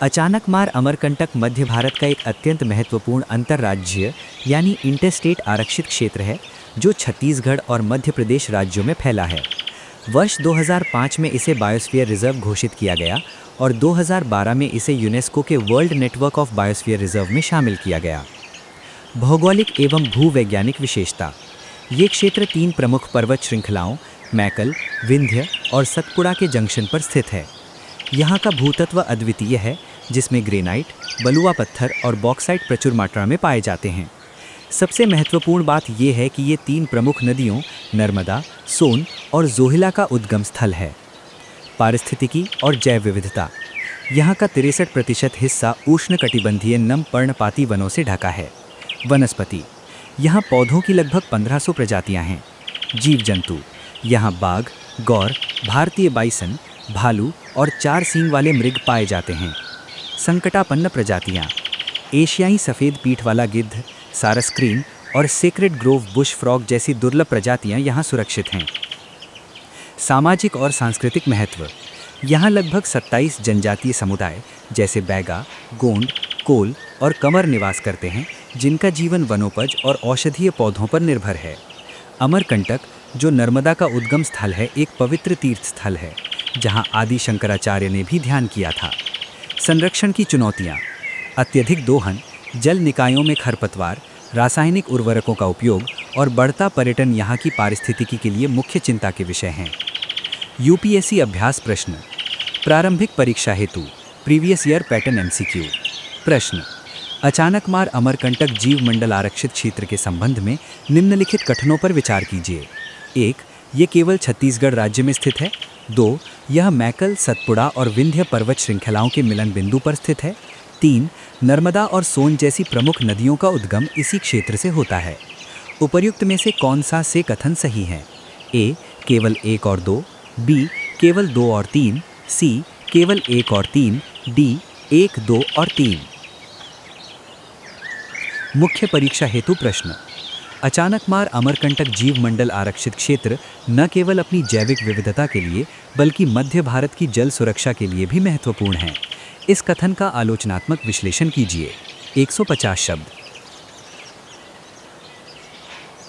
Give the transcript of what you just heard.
अचानकमार अमरकंटक मध्य भारत का एक अत्यंत महत्वपूर्ण अंतर्राज्यीय यानी इंटरस्टेट आरक्षित क्षेत्र है जो छत्तीसगढ़ और मध्य प्रदेश राज्यों में फैला है। वर्ष 2005 में इसे बायोस्फीयर रिजर्व घोषित किया गया और 2012 में इसे यूनेस्को के world network of biosphere reserve में शामिल किया गया। भौगोलिक एवं भूवैज्ञानिक विशेषता। ये क्षेत्र 3 प्रमुख पर्वत श्रृंखलाओं मैकल, विंध्य और सतपुड़ा के जंक्शन पर स्थित है। यहाँ का भूतत्व अद्वितीय है, जिसमें ग्रेनाइट, बलुआ पत्थर और बॉक्साइट प्रचुर मात्रा में पाए जाते हैं। सबसे महत्वपूर्ण बात यह है कि ये 3 प्रमुख नदियों नर्मदा, सोन और जोहिला का उद्गम स्थल है। पारिस्थितिकी और जैव विविधता। यहाँ का 63% हिस्सा उष्णकटिबंधीय नम पर्णपाती वनों से ढका है। वनस्पति। यहाँ पौधों की लगभग 1500 प्रजातियाँ हैं। जीव जंतु। यहाँ बाघ, गौर, भारतीय बाइसन, भालू और 4 सींग वाले मृग पाए जाते हैं। संकटापन्न प्रजातियाँ। एशियाई सफ़ेद पीठ वाला गिद्ध, सारस्क्रीन और सेक्रेड ग्रोव बुश फ्रॉग जैसी दुर्लभ प्रजातियाँ यहाँ सुरक्षित हैं। सामाजिक और सांस्कृतिक महत्व। यहाँ लगभग 27 जनजातीय समुदाय जैसे बैगा, गोंड, कोल और कंवर निवास करते हैं, जिनका जीवन वनोपज और औषधीय पौधों पर निर्भर है। अमरकंटक, जो नर्मदा का उद्गम स्थल है, एक पवित्र तीर्थ स्थल है जहां आदि शंकराचार्य ने भी ध्यान किया था। संरक्षण की चुनौतियां। अत्यधिक दोहन, जल निकायों में खरपतवार, रासायनिक उर्वरकों का उपयोग और बढ़ता पर्यटन यहाँ की पारिस्थितिकी के लिए मुख्य चिंता के विषय हैं। यूपीएससी अभ्यास प्रश्न। प्रारंभिक परीक्षा हेतु प्रीवियस ईयर पैटर्न एमसीक्यू। प्रश्न। अचानकमार अमरकंटक जीव मंडल आरक्षित क्षेत्र के संबंध में निम्नलिखित कथनों पर विचार कीजिए। 1. ये केवल छत्तीसगढ़ राज्य में स्थित है। 2. यह मैकल, सतपुड़ा और विंध्य पर्वत श्रृंखलाओं के मिलन बिंदु पर स्थित है। 3. नर्मदा और सोन जैसी प्रमुख नदियों का उद्गम इसी क्षेत्र से होता है। उपर्युक्त में से कौन सा से कथन सही है? ए. केवल 1 और 2। बी. केवल 2 और 3। सी. केवल 1 और 3। डी. 1, 2 और 3। मुख्य परीक्षा हेतु प्रश्न। अचानकमार अमरकंटक जीव मंडल आरक्षित क्षेत्र न केवल अपनी जैविक विविधता के लिए बल्कि मध्य भारत की जल सुरक्षा के लिए भी महत्वपूर्ण है। इस कथन का आलोचनात्मक विश्लेषण कीजिए। 150 शब्द।